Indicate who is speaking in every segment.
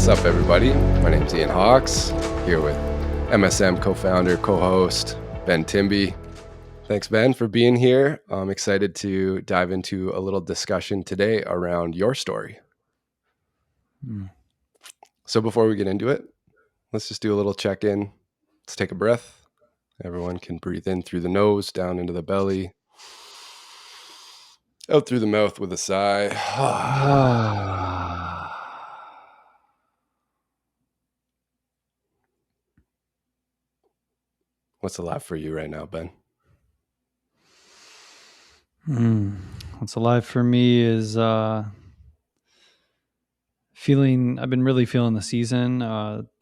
Speaker 1: What's up, everybody? My name's Ian Hawks, here with MSM co-founder, co-host, Ben Timby. Thanks, Ben, for being here. I'm excited to dive into a little discussion today around your story. So before we get into it, let's just do a little check-in. Let's take a breath. Everyone can breathe in through the nose, down into the belly, out through the mouth with a sigh. What's alive for you right now, Ben?
Speaker 2: What's alive for me is feeling. I've been really feeling the season.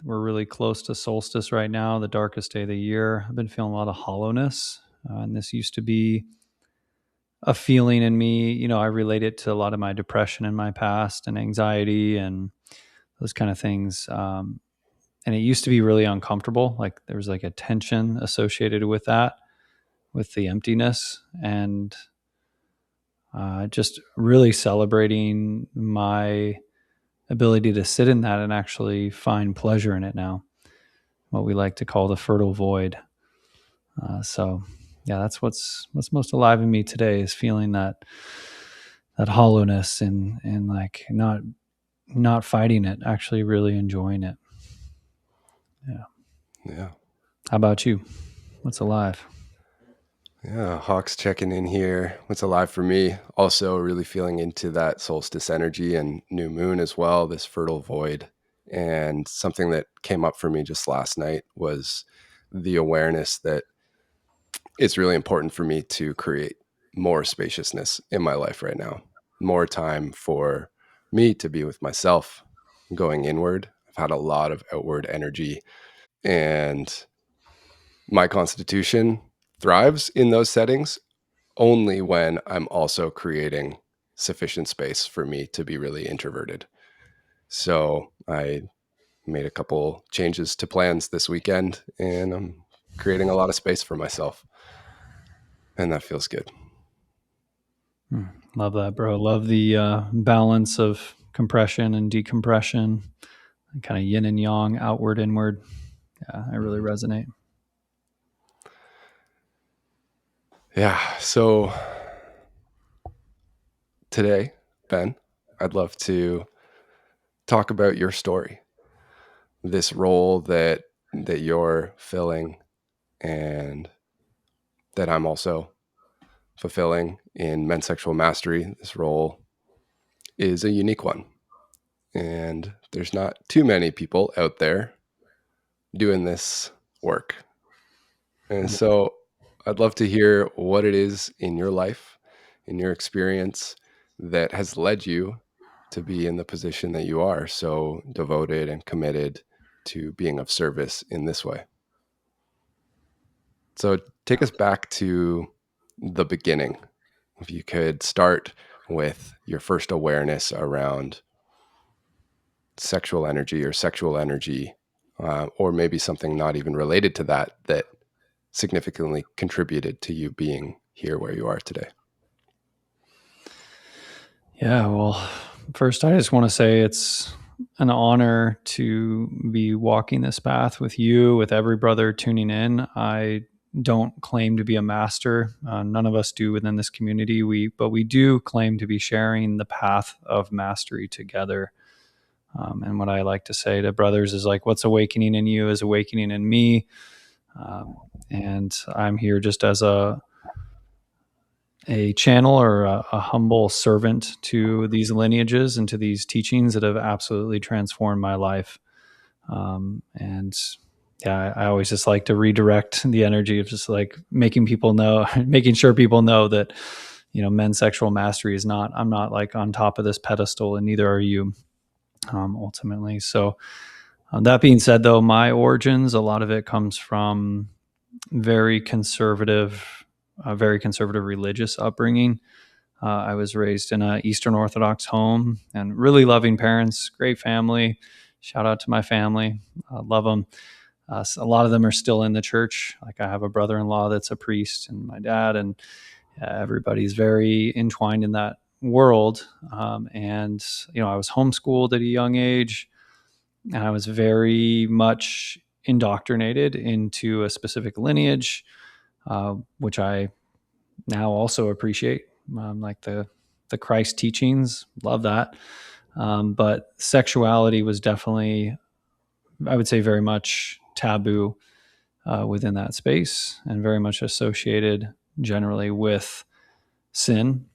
Speaker 2: We're really close to solstice right now, the darkest day of the year. I've been feeling a lot of hollowness, and this used to be a feeling in me. You know, I relate it to a lot of my depression in my past and anxiety and those kind of things. And it used to be really uncomfortable. Like there was like a tension associated with that, with the emptiness, and just really celebrating my ability to sit in that and actually find pleasure in it now, what we like to call the fertile void. So yeah, that's what's most alive in me today, is feeling that hollowness and like not fighting it, actually really enjoying it.
Speaker 1: Yeah.
Speaker 2: How about you? What's alive?
Speaker 1: Yeah, Hawks checking in here. What's alive for me? Also really feeling into that solstice energy and new moon as well, this fertile void. And something that came up for me just last night was the awareness that it's really important for me to create more spaciousness in my life right now, more time for me to be with myself, going inward. I've had a lot of outward energy, and my constitution thrives in those settings only when I'm also creating sufficient space for me to be really introverted. So I made a couple changes to plans this weekend, and I'm creating a lot of space for myself. And that feels good.
Speaker 2: Love that, bro. Love the balance of compression and decompression, kind of yin and yang, outward, inward. Yeah, I really resonate.
Speaker 1: Yeah. So today, Ben, I'd love to talk about your story, this role that you're filling and that I'm also fulfilling in men's sexual mastery. This role is a unique one, and there's not too many people out there doing this work. And so I'd love to hear what it is in your life, in your experience, that has led you to be in the position that you are, so devoted and committed to being of service in this way. So take us back to the beginning. If you could start with your first awareness around sexual energy or maybe something not even related to that, that significantly contributed to you being here where you are today.
Speaker 2: Yeah, well, first, I just want to say it's an honor to be walking this path with you, with every brother tuning in. I don't claim to be a master. None of us do within this community. But we do claim to be sharing the path of mastery together. And what I like to say to brothers is like, what's awakening in you is awakening in me. And I'm here just as a channel or a humble servant to these lineages and to these teachings that have absolutely transformed my life. And yeah, I always just like to redirect the energy of just like making people know, making sure people know that, you know, men's sexual mastery is not, I'm not like on top of this pedestal, and neither are you, ultimately. So that being said, though, my origins, a lot of it comes from very conservative religious upbringing. I was raised in an Eastern Orthodox home and really loving parents, great family. Shout out to my family. Love them. A lot of them are still in the church. Like I have a brother-in-law that's a priest, and my dad, and everybody's very entwined in that world. And, you know, I was homeschooled at a young age. And I was very much indoctrinated into a specific lineage, which I now also appreciate, like the Christ teachings. Love that. But sexuality was definitely, I would say, very much taboo within that space, and very much associated generally with sin.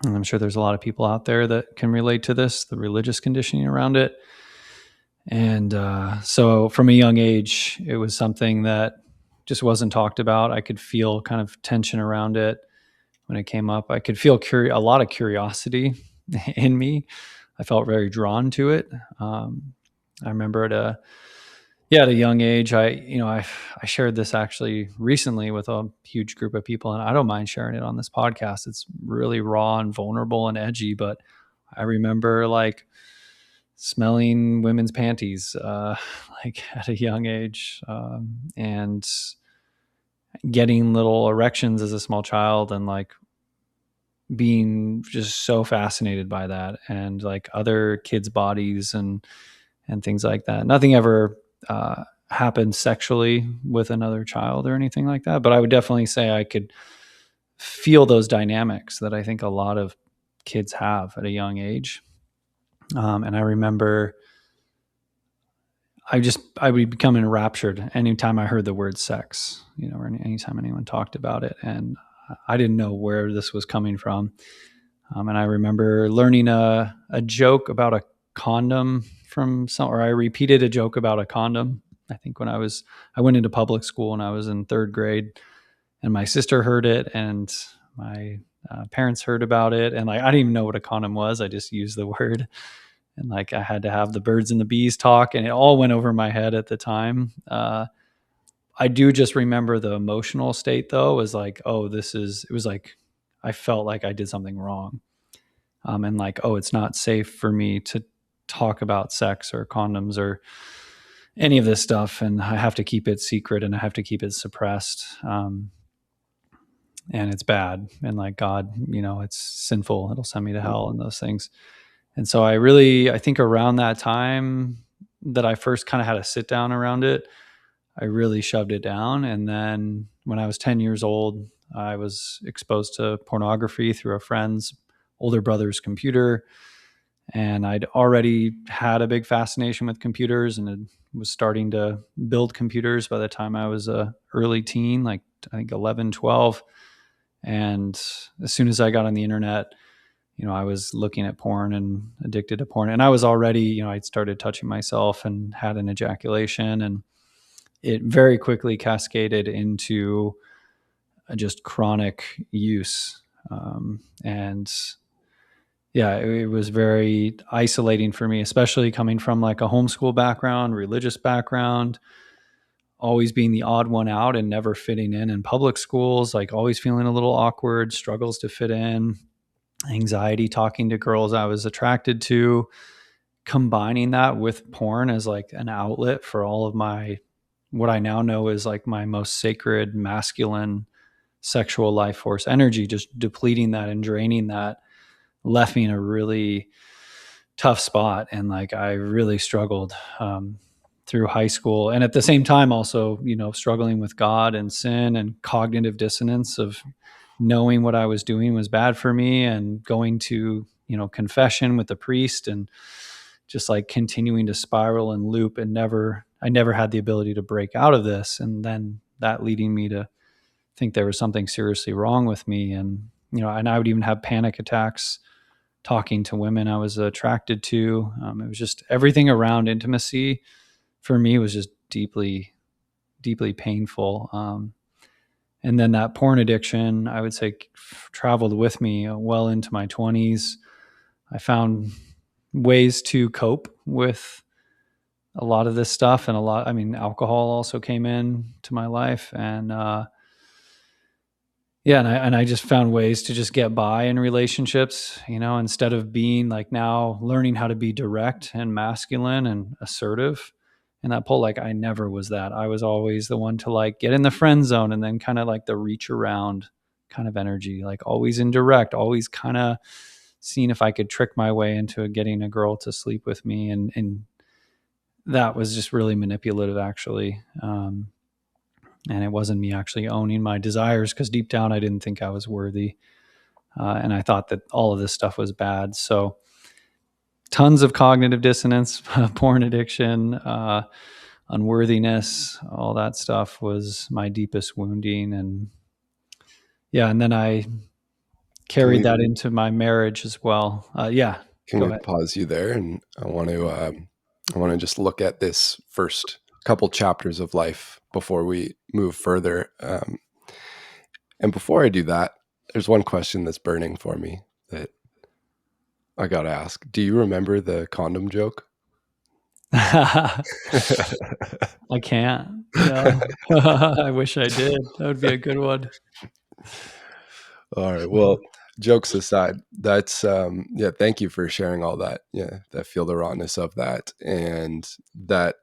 Speaker 2: And I'm sure there's a lot of people out there that can relate to this, the religious conditioning around it. And so from a young age, it was something that just wasn't talked about. I could feel kind of tension around it when it came up. I could feel a lot of curiosity in me. I felt very drawn to it. I remember at a young age, I shared this actually recently with a huge group of people, and I don't mind sharing it on this podcast. It's really raw and vulnerable and edgy, but I remember like smelling women's panties, like at a young age, and getting little erections as a small child, and like being just so fascinated by that, and like other kids' bodies and things like that. Nothing ever happened sexually with another child or anything like that, but I would definitely say I could feel those dynamics that I think a lot of kids have at a young age. And I remember I would become enraptured anytime I heard the word sex, or anytime anyone talked about it, and I didn't know where this was coming from. And I remember learning a joke about a condom or I repeated a joke about a condom. I think I went into public school when I was in third grade, and my sister heard it, and my parents heard about it, and like I didn't even know what a condom was. I just used the word, and like I had to have the birds and the bees talk, and it all went over my head at the time. I do just remember the emotional state though was like, oh, it was like I felt like I did something wrong, and like, oh, it's not safe for me to talk about sex or condoms or any of this stuff, and I have to keep it secret and I have to keep it suppressed, and it's bad, and like God, it's sinful, it'll send me to hell and those things. And so I think around that time that I first kind of had a sit down around it, I really shoved it down. And then when I was 10 years old, I was exposed to pornography through a friend's older brother's computer. And I'd already had a big fascination with computers, and was starting to build computers by the time I was a early teen, like I think 11, 12. And as soon as I got on the internet, I was looking at porn and addicted to porn. And I was already, I'd started touching myself and had an ejaculation, and it very quickly cascaded into just chronic use. And yeah, it was very isolating for me, especially coming from like a homeschool background, religious background, always being the odd one out and never fitting in public schools, like always feeling a little awkward, struggles to fit in, anxiety talking to girls I was attracted to, combining that with porn as like an outlet for all of my, what I now know is like my most sacred masculine sexual life force energy, just depleting that and draining that, left me in a really tough spot. And like I really struggled through high school, and at the same time also, struggling with God and sin and cognitive dissonance of knowing what I was doing was bad for me, and going to, confession with the priest, and just like continuing to spiral and loop, and I never had the ability to break out of this. And then that leading me to think there was something seriously wrong with me. And, and I would even have panic attacks talking to women I was attracted to. It was just everything around intimacy for me was just deeply, deeply painful. And then that porn addiction, I would say, traveled with me well into my 20s. I found ways to cope with a lot of this stuff, and alcohol also came in to my life. And, yeah, and I just found ways to just get by in relationships, instead of being like, now learning how to be direct and masculine and assertive. And that pull, like I never was that. I was always the one to like get in the friend zone, and then kind of like the reach around kind of energy, like always indirect, always kind of seeing if I could trick my way into getting a girl to sleep with me. And that was just really manipulative, actually. And it wasn't me actually owning my desires, because deep down I didn't think I was worthy. And I thought that all of this stuff was bad. So tons of cognitive dissonance, porn addiction, unworthiness, all that stuff was my deepest wounding. And yeah, and then I
Speaker 1: Can
Speaker 2: carried
Speaker 1: we
Speaker 2: that into my marriage as well. Yeah,
Speaker 1: can
Speaker 2: go
Speaker 1: we
Speaker 2: ahead.
Speaker 1: pause you there? And I want to just look at this first couple chapters of life before we move further. And before I do that, there's one question that's burning for me that I got to ask. Do you remember the condom joke?
Speaker 2: I can't. No. I wish I did. That would be a good one.
Speaker 1: All right. Well, jokes aside, that's yeah, thank you for sharing all that. Yeah, I feel the rawness of that, and that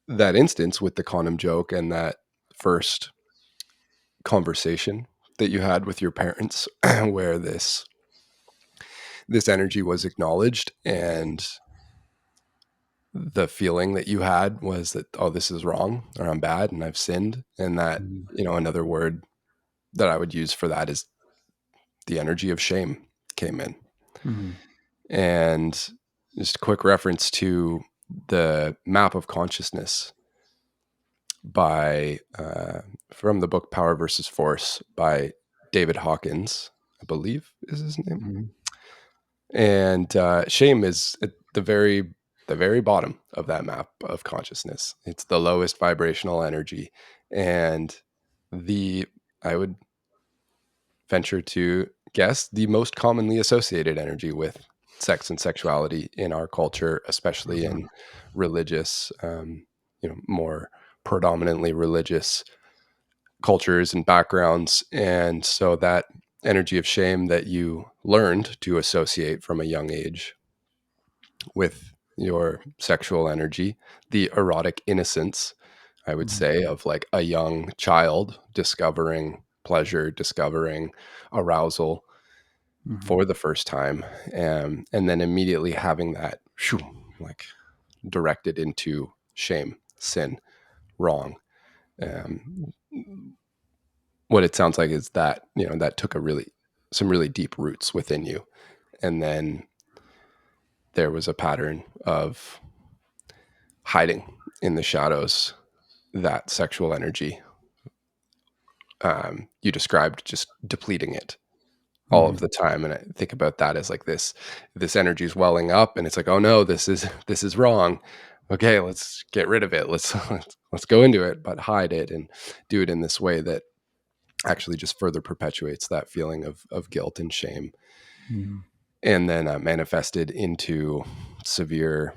Speaker 1: instance with the condom joke and that first conversation that you had with your parents where this energy was acknowledged, and the feeling that you had was that, oh, this is wrong, or I'm bad and I've sinned. And that,
Speaker 2: Mhm.
Speaker 1: another word that I would use for that is the energy of shame came in.
Speaker 2: Mhm.
Speaker 1: And just a quick reference to the map of consciousness by from the book Power versus Force by David Hawkins, I believe is his name.
Speaker 2: Mhm.
Speaker 1: And shame is at the very bottom of that map of consciousness. It's the lowest vibrational energy, and the I would venture to guess the most commonly associated energy with sex and sexuality in our culture, especially
Speaker 2: Mhm.
Speaker 1: in religious, more predominantly religious cultures and backgrounds. And so that energy of shame that you learned to associate from a young age with your sexual energy, the erotic innocence, I would
Speaker 2: Mhm.
Speaker 1: say, of like a young child discovering pleasure, discovering arousal
Speaker 2: Mhm.
Speaker 1: for the first time, and then immediately having that shoo, like directed into shame, sin, wrong. Um, what it sounds like is that that took some really deep roots within you, and then there was a pattern of hiding in the shadows that sexual energy. You described just depleting it all of
Speaker 2: Mhm.
Speaker 1: the time, and I think about that as like this energy is welling up, and it's like, oh no, this is wrong. Okay, let's get rid of it. Let's go into it, but hide it and do it in this way that actually just further perpetuates that feeling of guilt and shame,
Speaker 2: Mhm.
Speaker 1: and then manifested into severe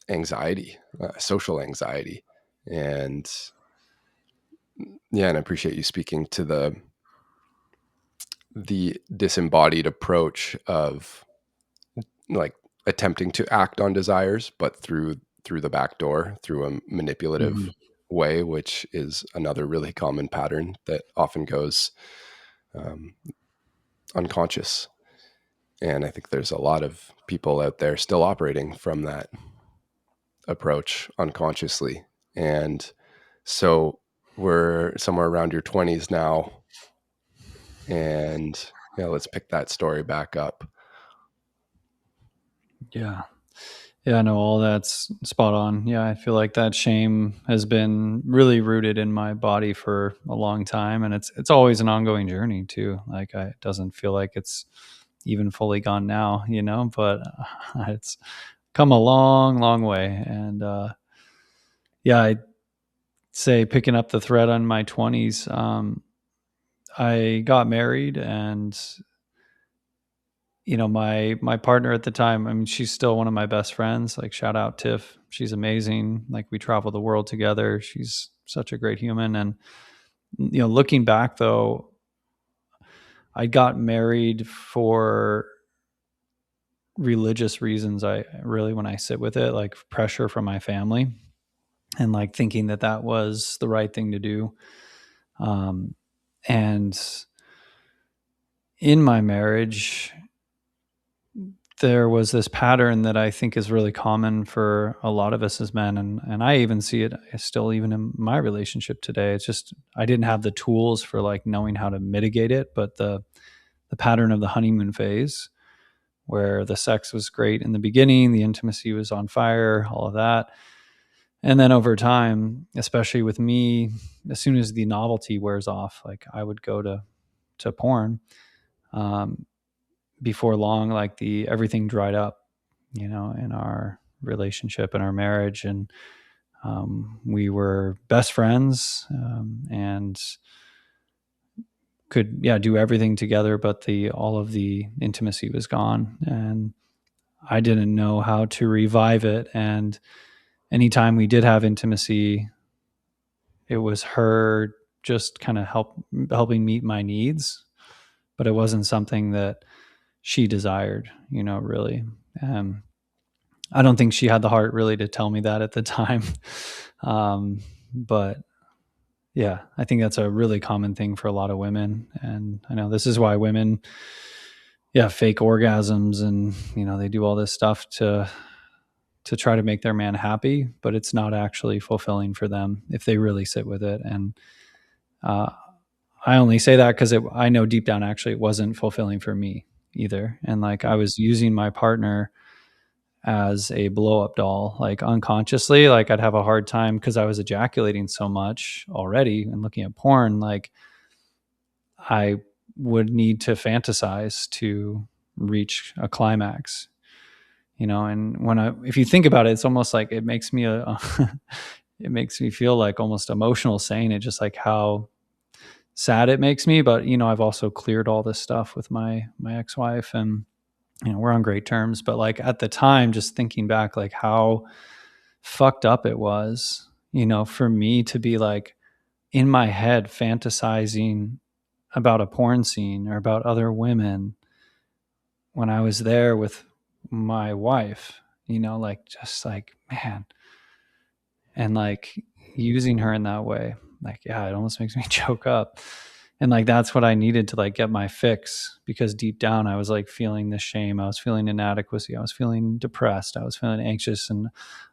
Speaker 1: anxiety, social anxiety, and yeah, and I appreciate you speaking to the disembodied approach of like attempting to act on desires, but through the back door, through a manipulative
Speaker 2: Mhm.
Speaker 1: way, which is another really common pattern that often goes um, unconscious. And I think there's a lot of people out there still operating from that approach unconsciously. And so we're somewhere around your 20s now, and yeah, let's pick that story back up.
Speaker 2: Yeah. Yeah, no, all that's spot on. Yeah, I feel like that shame has been really rooted in my body for a long time, and it's always an ongoing journey too. Like, it doesn't feel like it's even fully gone now, but it's come a long, long way. And yeah, I'd say, picking up the thread on my 20s, I got married, and my partner at the time, I mean, she's still one of my best friends. Like, shout out Tiff. She's amazing. Like, we travel the world together. She's such a great human. And looking back though, I got married for religious reasons. I really, when I sit with it, like pressure from my family, and like thinking that that was the right thing to do. And in my marriage, there was this pattern that I think is really common for a lot of us as men, and I even see it still even in my relationship today. It's just I didn't have the tools for like knowing how to mitigate it, but the pattern of the honeymoon phase where the sex was great in the beginning, the intimacy was on fire, all of that. And then over time, especially with me, as soon as the novelty wears off, like I would go to porn. Um, Before long, like the everything dried up, in our relationship and our marriage, and we were best friends, and could do everything together, but the all of the intimacy was gone, and I didn't know how to revive it. And anytime we did have intimacy, it was her just kind of helping meet my needs, but it wasn't something that she desired, really. Um, I don't think she had the heart really to tell me that at the time. But yeah, I think that's a really common thing for a lot of women. And I know this is why women, fake orgasms, and, they do all this stuff to try to make their man happy, but it's not actually fulfilling for them if they really sit with it. And uh, I only say that because I know deep down, actually, it wasn't fulfilling for me either. And like I was using my partner as a blow up doll, like unconsciously. Like I'd have a hard time because I was ejaculating so much already and looking at porn. Like I would need to fantasize to reach a climax, and if you think about it, it's almost like it makes me it makes me feel like almost emotional saying it, just like how sad it makes me. But, I've also cleared all this stuff with my ex-wife, and, we're on great terms. But like at the time, just thinking back, like how fucked up it was, for me to be like in my head fantasizing about a porn scene or about other women when I was there with my wife, like just like, man, and like using her in that way, like, yeah, it almost makes me choke up. And like that's what I needed to like get my fix, because deep down I was like feeling the shame, I was feeling inadequacy, I was feeling depressed, I was feeling anxious, and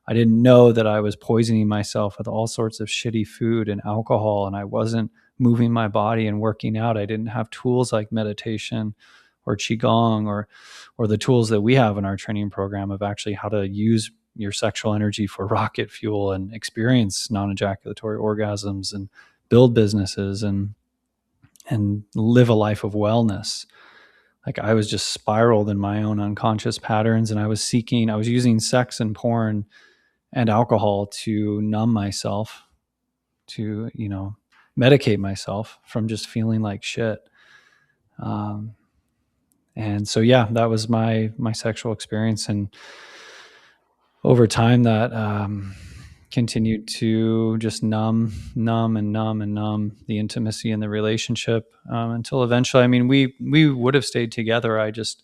Speaker 2: I didn't know that I was poisoning myself with all sorts of shitty food and alcohol, and I wasn't moving my body and working out. I didn't have tools like meditation or qigong, or the tools that we have in our training program of actually how to use your sexual energy for rocket fuel and experience non-ejaculatory orgasms and build businesses and live a life of wellness. Like I was just spiraled in my own unconscious patterns, and I was using sex and porn and alcohol to numb myself, to, medicate myself from just feeling like shit. Um, and so, yeah, that was my sexual experience. And over time that continued to just numb the intimacy in the relationship, until eventually, I mean, we would have stayed together. I just,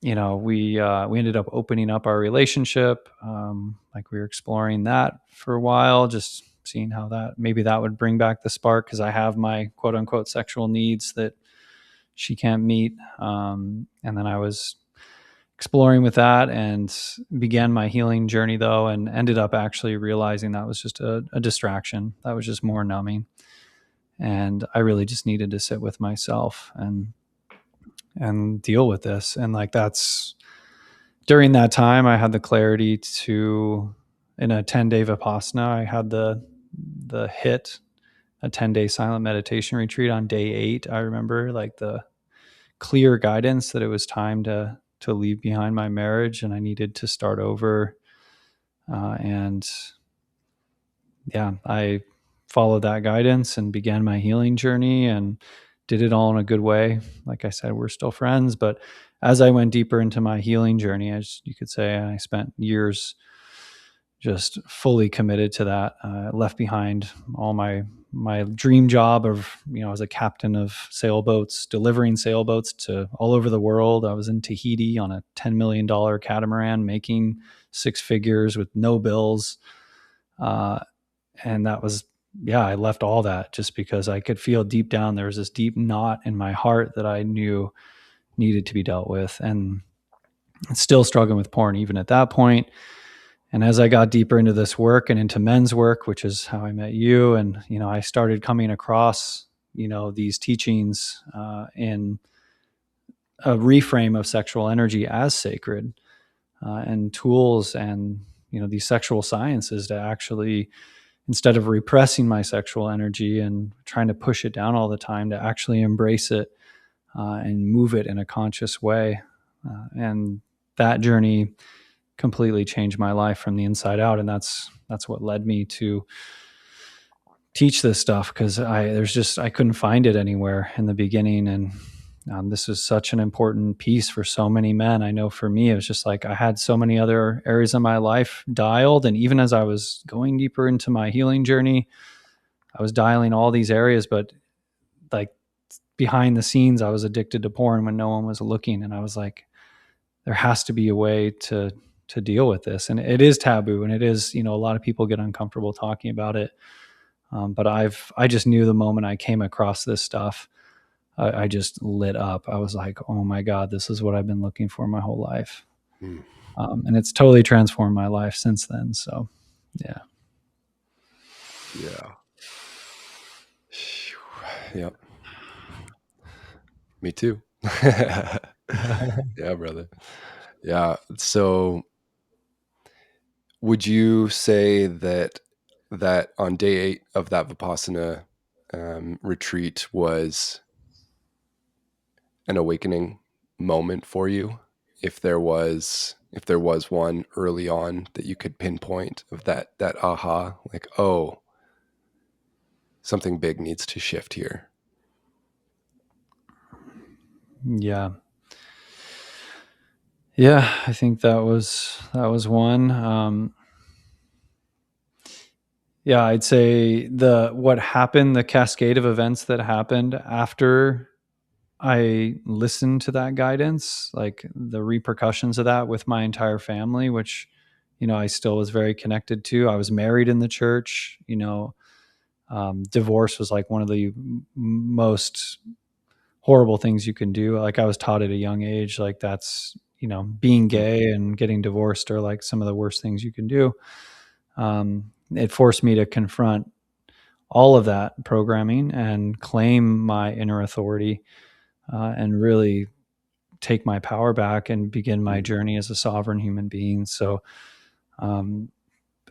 Speaker 2: we ended up opening up our relationship. Like we were exploring that for a while, just seeing how maybe that would bring back the spark, because I have my quote unquote sexual needs that she can't meet. And then I was exploring with that and began my healing journey, though, and ended up actually realizing that was just a distraction. That was just more numbing. And I really just needed to sit with myself and deal with this. And like that's during that time I had the clarity to, in a 10-day Vipassana, I had the hit a 10-day silent meditation retreat on day 8. I remember like the clear guidance that it was time to leave behind my marriage and I needed to start over. And yeah, I followed that guidance and began my healing journey and did it all in a good way. Like I said, we're still friends, but as I went deeper into my healing journey, as you could say, I spent years just fully committed to that. Left behind all my dream job of, as a captain of sailboats, delivering sailboats to all over the world. I was in Tahiti on a $10 million catamaran, making 6 figures with no bills. And that was, I left all that just because I could feel deep down there was this deep knot in my heart that I knew needed to be dealt with. And Still struggling with porn even at that point. And as I got deeper into this work and into men's work, which is how I met you, and I started coming across these teachings in a reframe of sexual energy as sacred, and tools, and these sexual sciences to actually, instead of repressing my sexual energy and trying to push it down all the time, to actually embrace it, and move it in a conscious way. And that journey completely changed my life from the inside out, and that's what led me to teach this stuff, because I couldn't find it anywhere in the beginning. And this is such an important piece for so many men. I know for me, it was just like I had so many other areas of my life dialed, and even as I was going deeper into my healing journey, I was dialing all these areas, but like behind the scenes, I was addicted to porn when no one was looking, and I was like, there has to be a way to deal with this. And it is taboo, and it is, a lot of people get uncomfortable talking about it. But I just knew the moment I came across this stuff, I just lit up. I was like, oh my God, this is what I've been looking for my whole life.
Speaker 1: Mm.
Speaker 2: And it's totally transformed my life since then. So, yeah.
Speaker 1: Yeah. Yep. Me too. Yeah, brother. Yeah. So would you say that on day 8 of that Vipassana retreat was an awakening moment for you? If there was one early on that you could pinpoint of that aha, like, oh, something big needs to shift here.
Speaker 2: Yeah. Yeah. I think that was one. Yeah, I'd say the cascade of events that happened after I listened to that guidance, like the repercussions of that with my entire family, which, I still was very connected to. I was married in the church. Divorce was like one of the most horrible things you can do. Like I was taught at a young age, like that's, being
Speaker 1: Mm.
Speaker 2: gay and getting divorced are like some of the worst things you can do. It forced me to confront all of that programming and claim my inner authority, and really take my power back and begin my
Speaker 1: Mm.
Speaker 2: journey as a sovereign human being. So, um,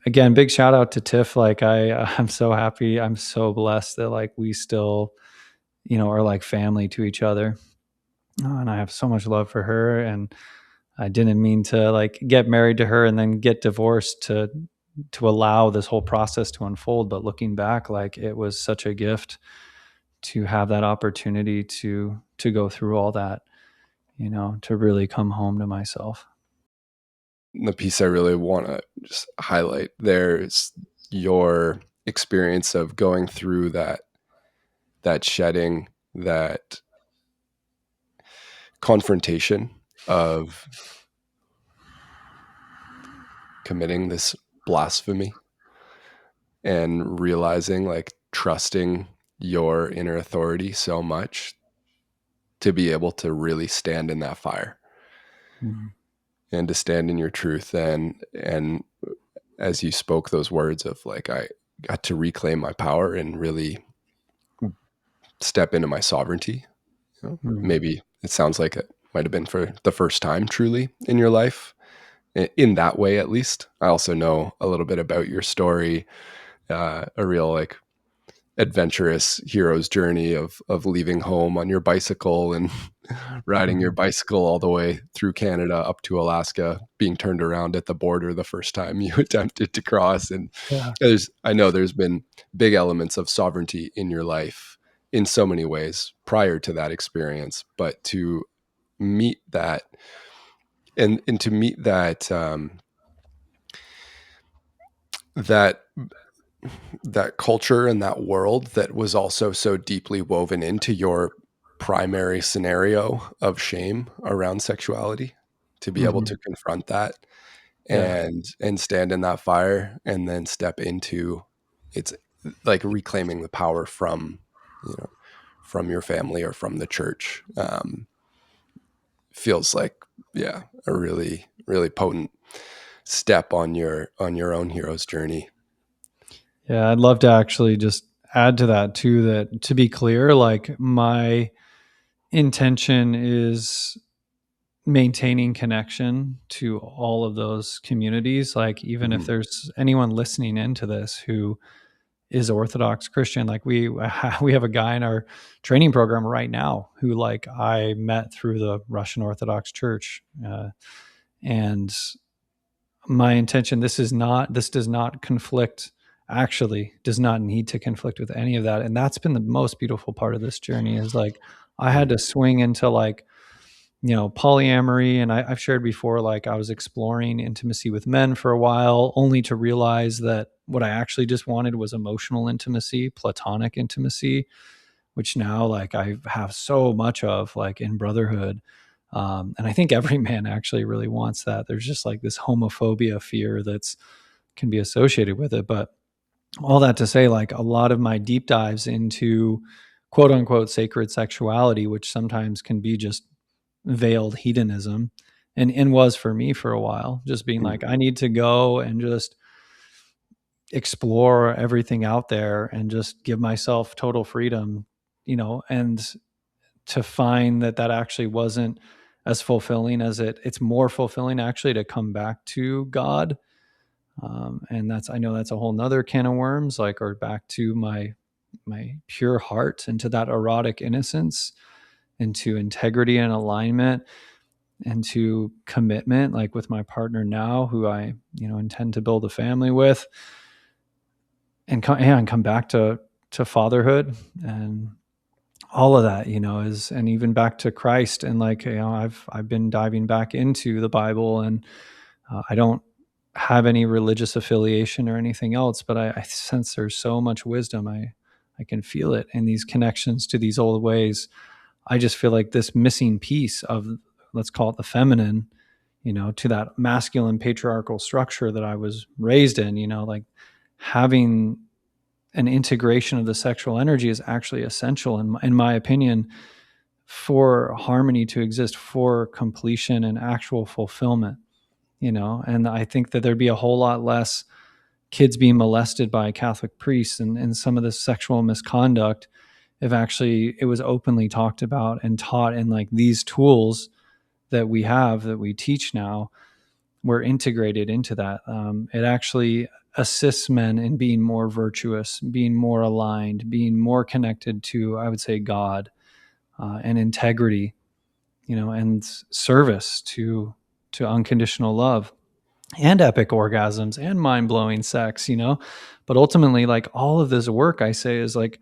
Speaker 2: again, big shout out to Tiff. Like I'm so happy. I'm so blessed that like we still, are like family to each other. And I have so much love for her. And I didn't mean to like get married to her and then get divorced to allow this whole process to unfold. But looking back, like it was such a gift to have that opportunity to go through all that, to really come home to myself.
Speaker 1: The piece I really want to just highlight there is your experience of going through that shedding, that confrontation of committing this blasphemy, and realizing, like, trusting your inner authority so much to be able to really stand in that fire
Speaker 2: Mhm.
Speaker 1: and to stand in your truth. And as you spoke those words of like, I got to reclaim my power and really step into my sovereignty.
Speaker 2: Mhm.
Speaker 1: Maybe it sounds like it might have been for the first time truly in your life, in that way at least. I also know a little bit about your story, a real like adventurous hero's journey of leaving home on your bicycle and riding your
Speaker 2: Mhm.
Speaker 1: bicycle all the way through Canada up to Alaska, being turned around at the border the first time you attempted to cross. And
Speaker 2: Yeah.
Speaker 1: I know there's been big elements of sovereignty in your life in so many ways prior to that experience, but to meet that, and to meet that that culture and that world that was also so deeply woven into your primary scenario of shame around sexuality, to be able
Speaker 2: Mhm.
Speaker 1: to confront that
Speaker 2: Yeah.
Speaker 1: and stand in that fire and then step into, it's like reclaiming the power from, you know, from your family or from the church, feels like Yeah, a really, really potent step on your own hero's journey.
Speaker 2: Yeah, I'd love to actually just add to that too, that to be clear, like my intention is maintaining connection to all of those communities. Like, even if
Speaker 1: Mhm.
Speaker 2: there's anyone listening into this who is Orthodox Christian, like we have a guy in our training program right now who like I met through the Russian Orthodox Church, and my intention, this does not conflict, actually does not need to conflict with any of that. And that's been the most beautiful part of this journey, is like I had
Speaker 1: Mm.
Speaker 2: to swing into like, polyamory. And I've shared before, like I was exploring intimacy with men for a while, only to realize that what I actually just wanted was emotional intimacy, platonic intimacy, which now like I have so much of like in brotherhood. And I think every man actually really wants that. There's just like this homophobia fear that's can be associated with it. But all that to say, like a lot of my deep dives into quote unquote sacred sexuality, which sometimes can be just veiled hedonism, and was for me for a while, just being
Speaker 1: Mm.
Speaker 2: like, I need to go and just explore everything out there and just give myself total freedom, and to find that that actually wasn't as fulfilling as it's more fulfilling actually to come back to God. And that's, I know that's a whole nother can of worms, like, or back to my pure heart, into that erotic innocence, into integrity and alignment, into commitment, like with my partner now, who I, intend to build a family with, and come back to fatherhood and all of that, is, and even back to Christ. And like, I've been diving back into the Bible, and I don't have any religious affiliation or anything else, but I sense there's so much wisdom. I can feel it in these connections to these old ways. I just feel like this missing piece of, let's call it the feminine, to that masculine patriarchal structure that I was raised in, like having an integration of the sexual energy is actually essential in my opinion, for harmony to exist, for completion and actual fulfillment, and I think that there'd be a whole lot less kids being molested by Catholic priests, and some of this sexual misconduct, if actually it was openly talked about and taught, and like these tools that we have, that we teach now, were integrated into that. It actually assists men in being more virtuous, being more aligned, being more connected to, I would say, God, and integrity, and service to unconditional love, and epic orgasms, and mind-blowing sex, but ultimately, like all of this work, I say, is like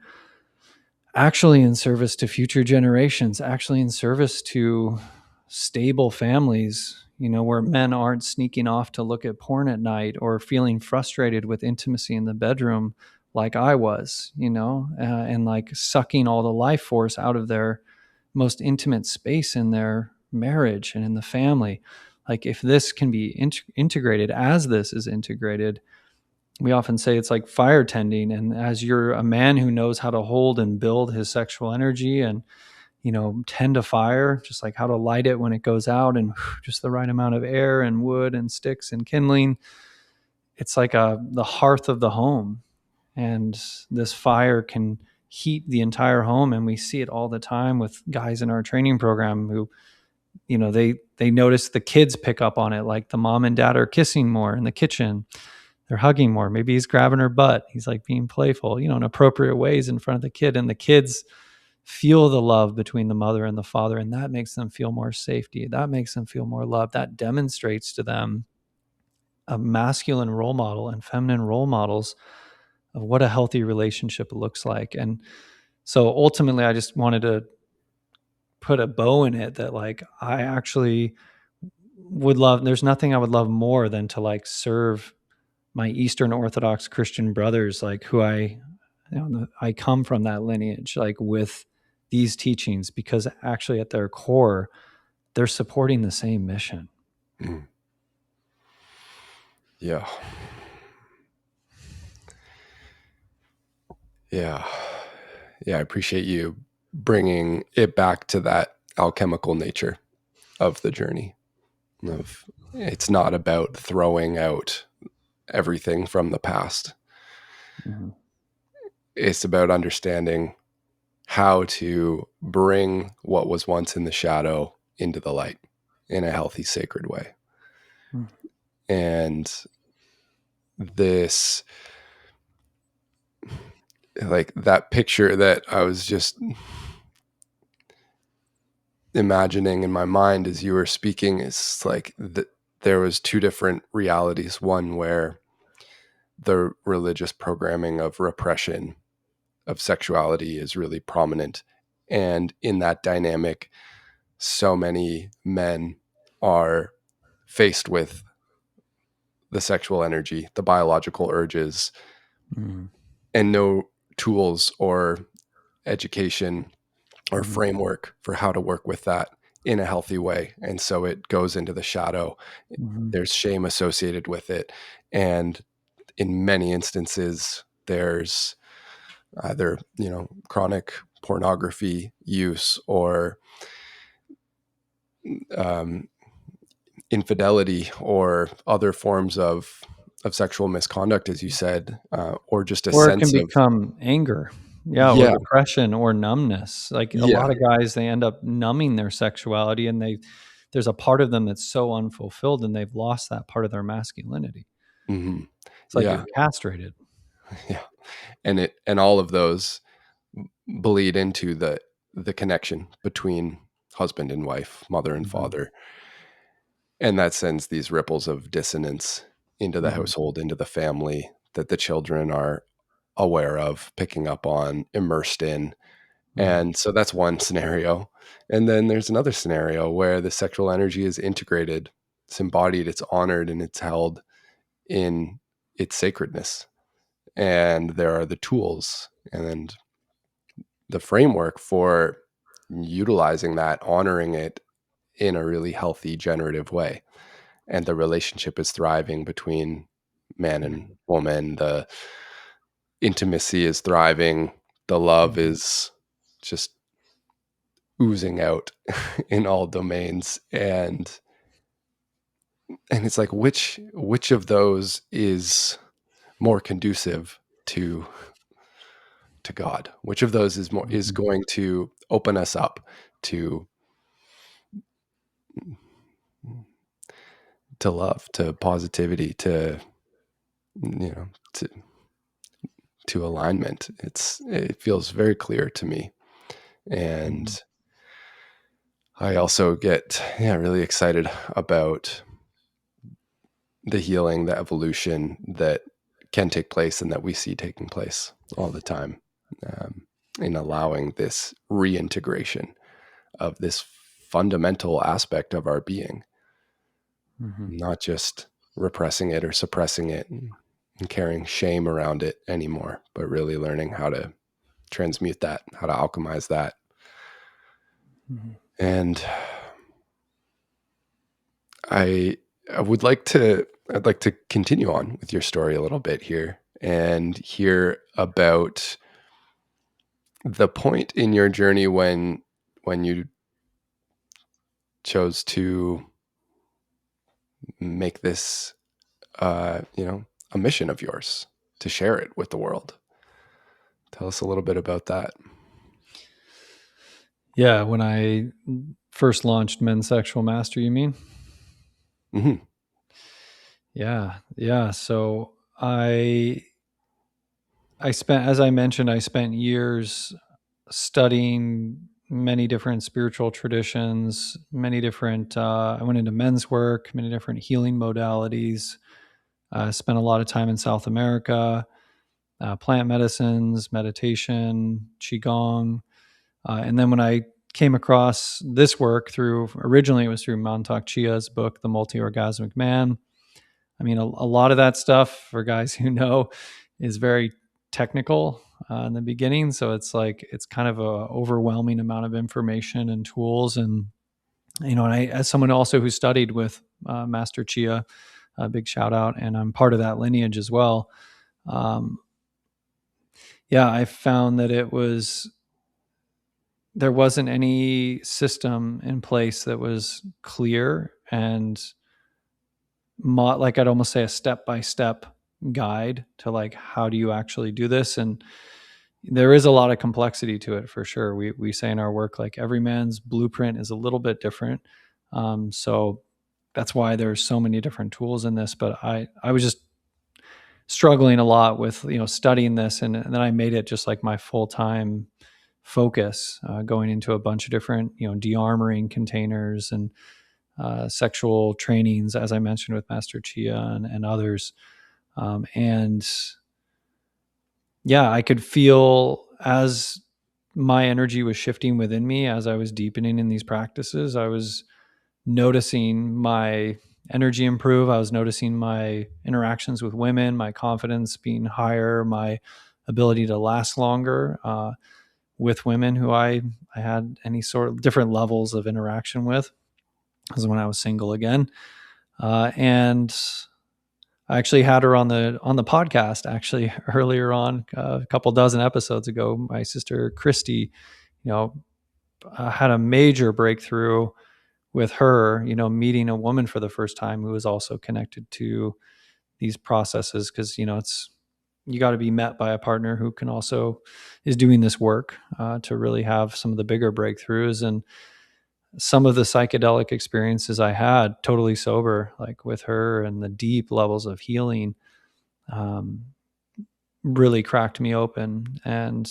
Speaker 2: actually in service to future generations, actually in service to stable families, where men aren't sneaking off to look at porn at night, or feeling frustrated with intimacy in the bedroom like I was, and like sucking all the life force out of their most intimate space in their marriage and in the family. Like, if this can be integrated as this is integrated, we often say it's like fire tending. And as you're a man who knows how to hold and build his sexual energy, and, tend a fire, just like how to light it when it goes out, and just the right amount of air and wood and sticks and kindling, it's like the hearth of the home. And this fire can heat the entire home. And we see it all the time with guys in our training program who, they notice the kids pick up on it, like the mom and dad are kissing more in the kitchen, they're hugging more, maybe he's grabbing her butt, he's like being playful, in appropriate ways in front of the kid, and the kids feel the love between the mother and the father, and that makes them feel more safety, that makes them feel more love, that demonstrates to them a masculine role model and feminine role models of what a healthy relationship looks like. And so ultimately, I just wanted to put a bow in it, that like I actually would love, there's nothing I would love more than to like serve my Eastern Orthodox Christian brothers, like who I come from that lineage, like with these teachings, because actually at their core, they're supporting the same mission.
Speaker 1: Mm. Yeah. Yeah. Yeah. I appreciate you bringing it back to that alchemical nature of the journey. of it's not about throwing out everything from the past.
Speaker 2: Mhm.
Speaker 1: It's about understanding how to bring what was once in the shadow into the light in a healthy, sacred way.
Speaker 2: Mhm.
Speaker 1: And this, like that picture that I was just imagining in my mind as you were speaking, is like there was two different realities. One where the religious programming of repression of sexuality is really prominent. And in that dynamic, so many men are faced with the sexual energy, the biological urges,
Speaker 2: Mhm.
Speaker 1: and no tools or education or
Speaker 2: Mhm.
Speaker 1: framework for how to work with that in a healthy way. And so it goes into the shadow.
Speaker 2: Mhm.
Speaker 1: There's shame associated with it. And in many instances, there's either, chronic pornography use or um, infidelity or other forms of sexual misconduct, as you said, or just a
Speaker 2: Or it can
Speaker 1: sense of,
Speaker 2: become anger. Yeah, or
Speaker 1: yeah,
Speaker 2: depression or numbness. Like a
Speaker 1: yeah,
Speaker 2: lot of guys, they end up numbing their sexuality and there's a part of them that's so unfulfilled and they've lost that part of their masculinity.
Speaker 1: hmm,
Speaker 2: It's like
Speaker 1: yeah,
Speaker 2: you're castrated.
Speaker 1: yeah, and all of those bleed into the connection between husband and wife, mother and
Speaker 2: Mhm.
Speaker 1: father, and that sends these ripples of dissonance into the
Speaker 2: Mhm.
Speaker 1: household, into the family that the children are aware of, picking up on, immersed in.
Speaker 2: Mhm.
Speaker 1: And so that's one scenario. And then there's another scenario where the sexual energy is integrated, it's embodied, it's honored, and it's held in its sacredness. And there are the tools and the framework for utilizing that, honoring it in a really healthy, generative way. And the relationship is thriving between man and
Speaker 2: Mhm.
Speaker 1: woman. The intimacy is thriving. The love
Speaker 2: Mhm.
Speaker 1: is just oozing out in all domains. And it's like which of those is more conducive to God? Which of those is
Speaker 2: Mhm.
Speaker 1: going to open us up to love, to positivity, to you know to alignment? It feels very clear to me.
Speaker 2: Mhm.
Speaker 1: And I also get, really excited about the healing, the evolution that can take place and that we see taking place all the time, um, in allowing this reintegration of this fundamental aspect of our being,
Speaker 2: Mhm.
Speaker 1: not just repressing it or suppressing it and carrying shame around it anymore, but really learning how to transmute that, how to alchemize that.
Speaker 2: Mhm.
Speaker 1: And I I would like to I'd like to continue on with your story a little bit here and hear about the point in your journey when you chose to make this a mission of yours to share it with the world. Tell us a little bit about that.
Speaker 2: Yeah, when I first launched Men's Sexual Mastery, you mean?
Speaker 1: Hmm.
Speaker 2: Yeah, yeah. So I spent, as I mentioned, I spent years studying many different spiritual traditions, many different. I went into men's work, many different healing modalities. I spent a lot of time in South America, plant medicines, meditation, qigong, and then when I came across this work through, originally it was through Mantak Chia's book, The Multi-Orgasmic Man. I mean, a lot of that stuff for guys who know is very technical in the beginning. So it's like, it's kind of a overwhelming amount of information and tools. And, and I, as someone also who studied with Master Chia, a big shout out, and I'm part of that lineage as well. Um, yeah, I found that there wasn't any system in place that was clear and like I'd almost say a step by step guide to like how do you actually do this. And there is a lot of complexity to it for sure. We say in our work like every man's blueprint is a little bit different. So that's why there's so many different tools in this. But I was just struggling a lot with studying this, and then I made it just like my full time focus, going into a bunch of different de-armoring containers and sexual trainings, as I mentioned with Master Chia and others. And yeah, I could feel as my energy was shifting within me as I was deepening in these practices. I was noticing my energy improve. I was noticing my interactions with women, my confidence being higher, my ability to last longer with women who I had any sort of different levels of interaction with, as when I was single again. And I actually had her on the podcast actually earlier on, a couple dozen episodes ago. My sister Christy, had a major breakthrough with her, meeting a woman for the first time who was also connected to these processes. Cause you got to be met by a partner who can also is doing this work to really have some of the bigger breakthroughs. And some of the psychedelic experiences I had totally sober, like with her, and the deep levels of healing, um, really cracked me open. And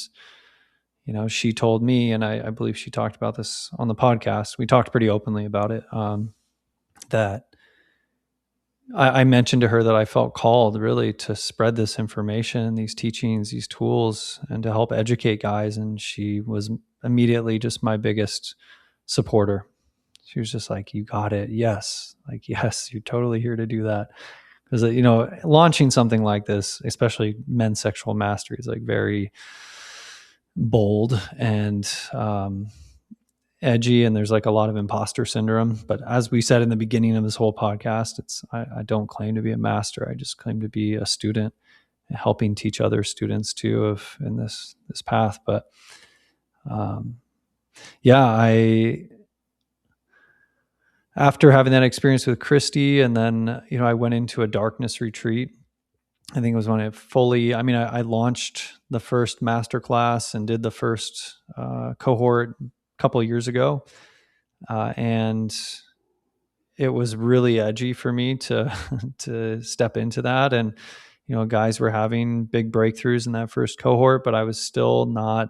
Speaker 2: she told me, and I believe she talked about this on the podcast. We talked pretty openly about it. That I mentioned to her that I felt called really to spread this information, these teachings, these tools, and to help educate guys. And she was immediately just my biggest supporter. She was just like, "You got it. Yes. Like, yes, you're totally here to do that." Because, launching something like this, especially men's sexual mastery, is like very bold and edgy, and there's like a lot of imposter syndrome. But as we said in the beginning of this whole podcast, I don't claim to be a master. I just claim to be a student, helping teach other students too of in this path. But um, yeah, I after having that experience with Christy, and then I went into a darkness retreat. I think it was when it fully. I mean, I launched the first masterclass and did the first cohort a couple of years ago, and it was really edgy for me to to step into that. And guys were having big breakthroughs in that first cohort, but I was still not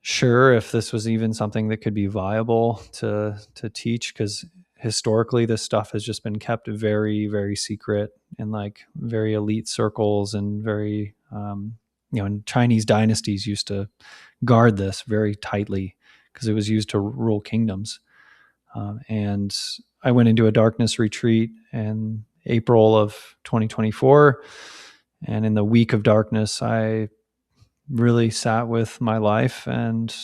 Speaker 2: sure if this was even something that could be viable to teach, because historically this stuff has just been kept very, very secret in like very elite circles, and very and Chinese dynasties used to guard this very tightly because it was used to rule kingdoms. And I went into a darkness retreat in April of 2024. And in the week of darkness, I really sat with my life, and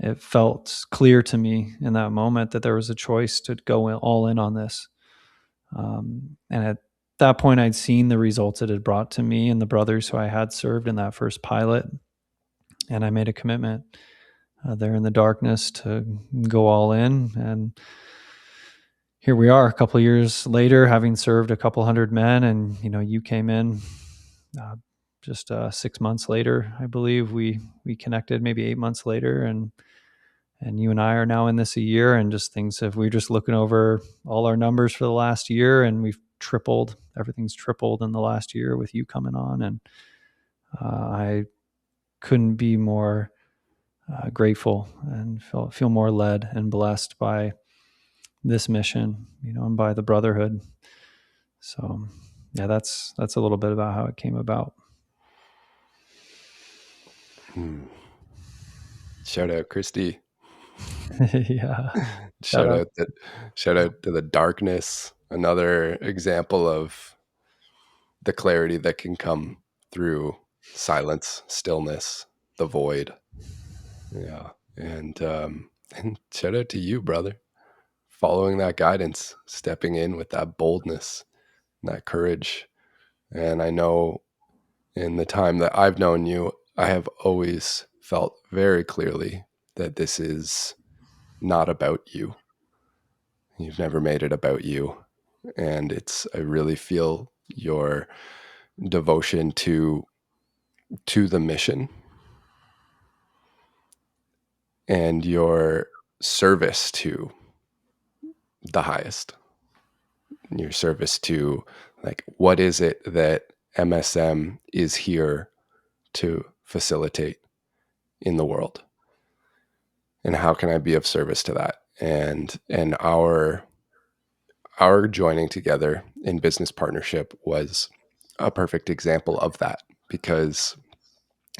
Speaker 2: it felt clear to me in that moment that there was a choice to go all in on this. And at that point, I'd seen the results it had brought to me and the brothers who I had served in that first pilot. And I made a commitment there in the darkness to go all in. And here we are a couple of years later, having served a couple hundred men. And you came in uh, just 6 months later. I believe we connected maybe 8 months later, and you and I are now in this a year, and just things have we're just looking over all our numbers for the last year, and we've tripled. Everything's tripled in the last year with you coming on. And I couldn't be more grateful, and feel more led and blessed by this mission, and by the brotherhood. So yeah, that's a little bit about how it came about.
Speaker 1: Hmm. Shout out, Christy.
Speaker 2: Yeah. Shout
Speaker 1: Shout
Speaker 2: out.
Speaker 1: out that shout out to the darkness. Another example of the clarity that can come through silence, stillness, the void. Yeah. And shout out to you, brother. Following that guidance, stepping in with that boldness, that courage. And I know in the time that I've known you, I have always felt very clearly that this is not about you. You've never made it about you. And I really feel your devotion to the mission and your service to the highest, your service to, like, what is it that MSM is here to facilitate in the world, and how can I be of service to that? And our joining together in business partnership was a perfect example of that, because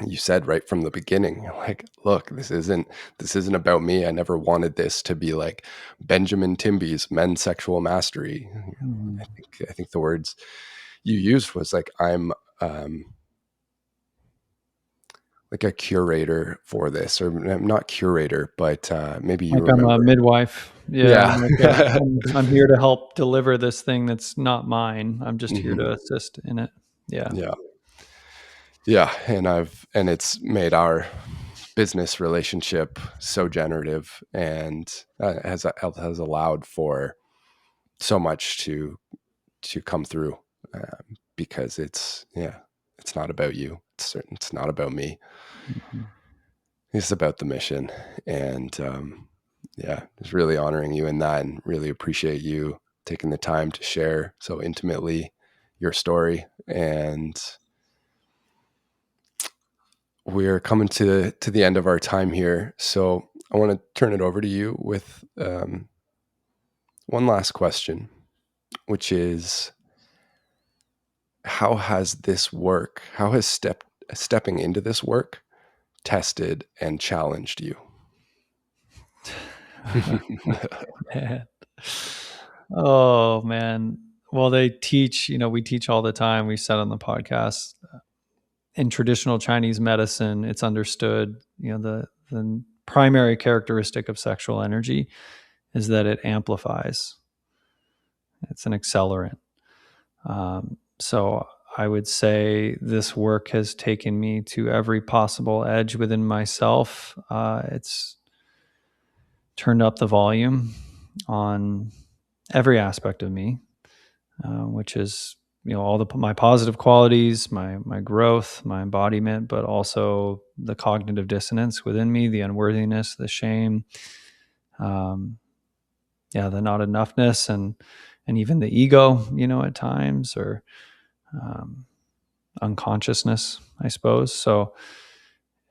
Speaker 1: you said right from the beginning, you're like, look, this isn't about me. I never wanted this to be like Benjamin Timby's men's sexual mastery.
Speaker 2: Mhm.
Speaker 1: I think the words you used was like, I'm like a curator for this, or not curator, but maybe you
Speaker 2: Like I'm a
Speaker 1: remember.
Speaker 2: midwife. Yeah,
Speaker 1: Yeah.
Speaker 2: I'm like I'm here to help deliver this thing that's not mine. I'm just here
Speaker 1: Mhm.
Speaker 2: to assist in it. Yeah.
Speaker 1: Yeah. Yeah. And it's made our business relationship so generative, and has allowed for so much to come through, because it's not about you. It's not about me.
Speaker 2: Mhm.
Speaker 1: It's about the mission. And yeah, just really honoring you in that, and really appreciate you taking the time to share so intimately your story. And we're coming to the end of our time here, so I want to turn it over to you with one last question, which is, how has stepping into this work tested and challenged you?
Speaker 2: Man. Oh man. Well, they teach, we teach all the time. We said on the podcast, in traditional Chinese medicine, it's understood, the primary characteristic of sexual energy is that it amplifies. It's an accelerant. So I would say this work has taken me to every possible edge within myself. It's turned up the volume on every aspect of me, which is all my positive qualities, my growth, my embodiment, but also the cognitive dissonance within me, the unworthiness, the shame, um, the not enoughness, and even the ego, at times, or um, unconsciousness, I suppose. So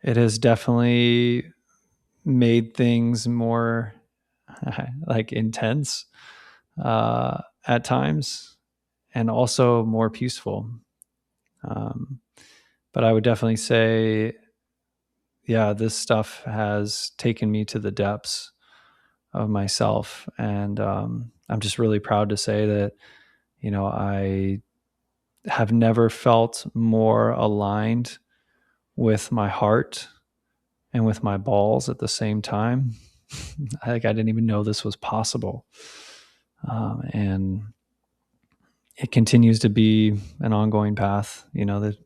Speaker 2: it has definitely made things more like intense at times, and also more peaceful. Um, but I would definitely say, yeah, this stuff has taken me to the depths of myself. And I'm just really proud to say that, I have never felt more aligned with my heart and with my balls at the same time. I didn't even know this was possible. And it continues to be an ongoing path, that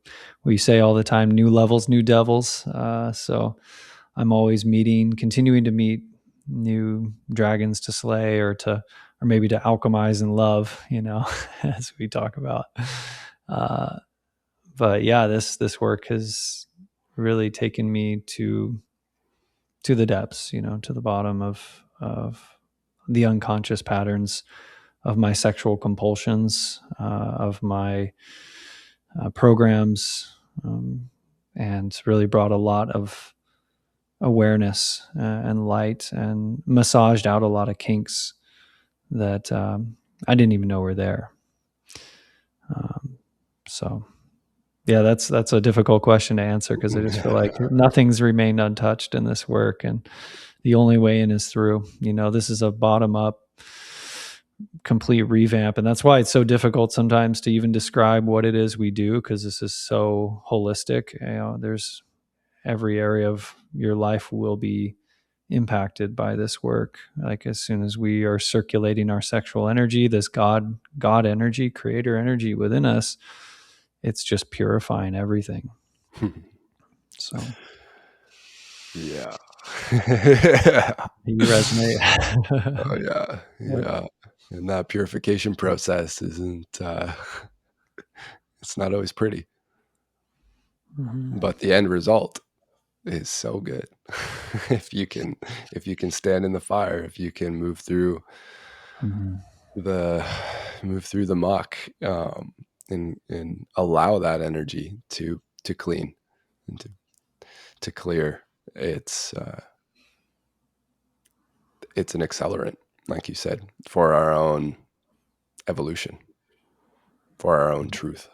Speaker 2: we say all the time, new levels, new devils. So I'm always continuing to meet new dragons to slay, or maybe to alchemize and love, as we talk about. Uh, but yeah, this work has really taken me to the depths, to the bottom of the unconscious patterns of my sexual compulsions, of my programs, and really brought a lot of awareness and light, and massaged out a lot of kinks that I didn't even know were there. So yeah, that's a difficult question to answer, because I just feel like nothing's remained untouched in this work, and the only way in is through. This is a bottom up complete revamp, and that's why it's so difficult sometimes to even describe what it is we do, because this is so holistic. There's every area of your life will be impacted by this work. Like, as soon as we are circulating our sexual energy, this god energy, creator energy within us, it's just purifying everything. So
Speaker 1: Yeah.
Speaker 2: You resonate.
Speaker 1: Oh, yeah,
Speaker 2: Yep.
Speaker 1: yeah, and that purification process isn't, it's not always pretty,
Speaker 2: Mhm.
Speaker 1: but the end result is so good. If you can stand in the fire, if you can
Speaker 2: Mhm.
Speaker 1: the move through the muck, and allow that energy to clean and to clear, it's, it's an accelerant, like you said, for our own evolution, for our own truth,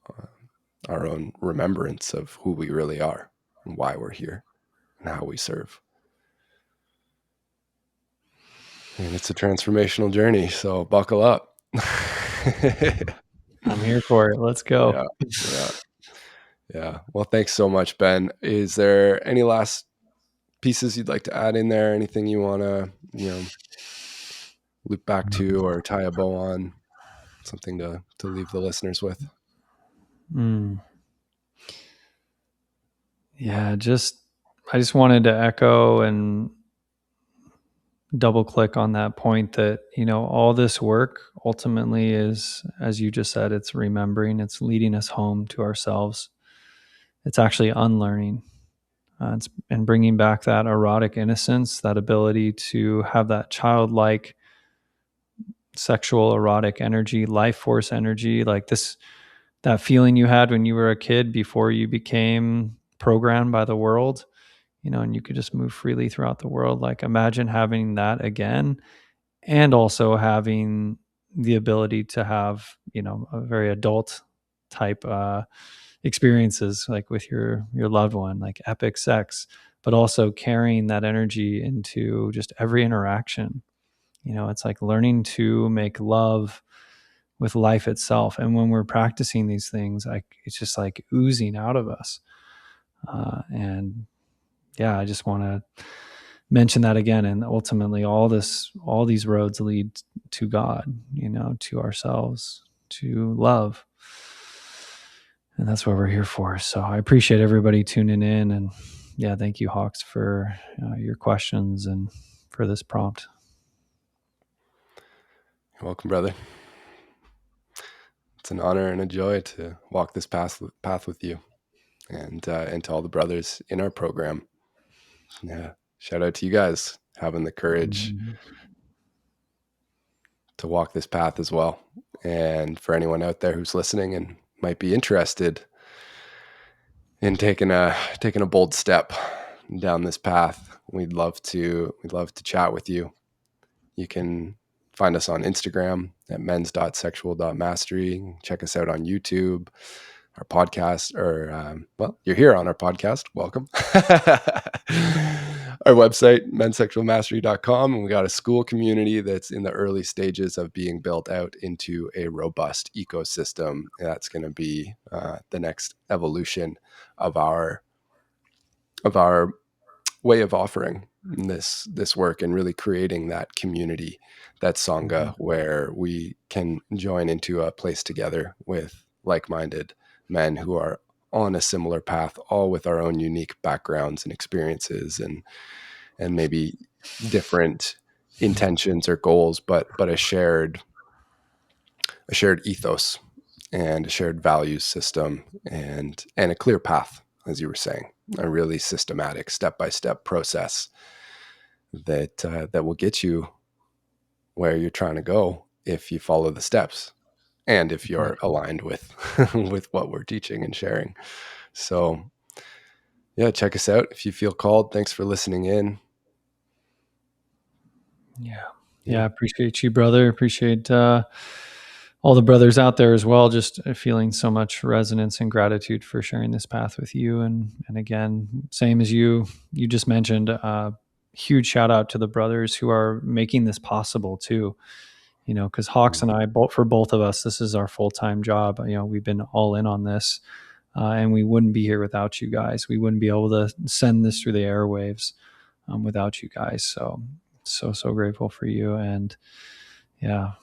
Speaker 1: uh, our own remembrance of who we really are and why we're here and how we serve. And it's a transformational journey, so buckle up.
Speaker 2: I'm here for it. Let's go.
Speaker 1: Yeah, yeah, yeah. Well, thanks so much, Ben. Is there any last pieces you'd like to add in there? Anything you want to, loop back to or tie a bow on? Something to leave the listeners with?
Speaker 2: Mm. Yeah, I just wanted to echo and double click on that point that, all this work ultimately is, as you just said, it's remembering, it's leading us home to ourselves. It's actually unlearning. It's and bringing back that erotic innocence, that ability to have that childlike sexual erotic energy, life force energy, like this, that feeling you had when you were a kid before you became programmed by the world, and you could just move freely throughout the world. Like imagine having that again, and also having the ability to have, a very adult type experiences, like with your loved one, like epic sex, but also carrying that energy into just every interaction. It's like learning to make love with life itself. And when we're practicing these things, like it's just like oozing out of us. And yeah, I just want to mention that again. And ultimately, all these roads lead to God, to ourselves, to love. And that's what we're here for. So I appreciate everybody tuning in. And yeah, thank you, Hawks, for your questions and for this prompt.
Speaker 1: You're welcome, brother. It's an honor and a joy to walk this path with you, and to all the brothers in our program. Yeah, shout out to you guys having the courage
Speaker 2: Mhm.
Speaker 1: to walk this path as well. And for anyone out there who's listening and might be interested in taking a bold step down this path, we'd love to chat with you. You can find us on Instagram at mens.sexual.mastery. Check us out on YouTube, our podcast, or, well, you're here on our podcast. Welcome. Our website, mensexualmastery.com. And we got a school community that's in the early stages of being built out into a robust ecosystem. That's going to be the next evolution of our way of offering this work and really creating that community, that sangha,
Speaker 2: Mhm.
Speaker 1: where we can join into a place together with like-minded men who are on a similar path, all with our own unique backgrounds and experiences, and maybe different intentions or goals, but a shared ethos and a shared values system, and a clear path, as you were saying, a really systematic step-by-step process that will get you where you're trying to go if you follow the steps and if you're aligned with with what we're teaching and sharing. So yeah, check us out if you feel called. Thanks for listening in.
Speaker 2: Yeah. Yeah.
Speaker 1: Yeah,
Speaker 2: I appreciate you, brother. Appreciate all the brothers out there as well. Just feeling so much resonance and gratitude for sharing this path with you. And again, same as you just mentioned, huge shout out to the brothers who are making this possible too. Because Hawks and I, both for both of us, this is our full time job. We've been all in on this, and we wouldn't be here without you guys. We wouldn't be able to send this through the airwaves without you guys. So grateful for you, and yeah,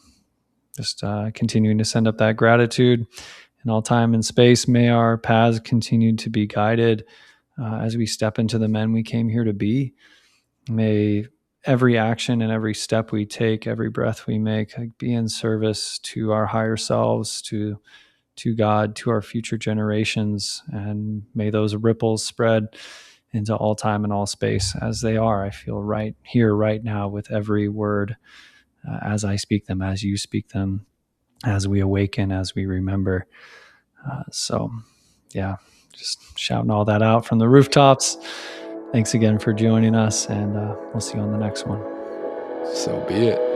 Speaker 2: just continuing to send up that gratitude in all time and space. May our paths continue to be guided as we step into the men we came here to be. May every action and every step we take, every breath we make, like, be in service to our higher selves, to God, to our future generations, and may those ripples spread into all time and all space as they are. I feel right here, right now, with every word, as I speak them, as you speak them, as we awaken, as we remember. So, yeah, just shouting all that out from the rooftops. Thanks again for joining us, and we'll see you on the next one.
Speaker 1: So be it.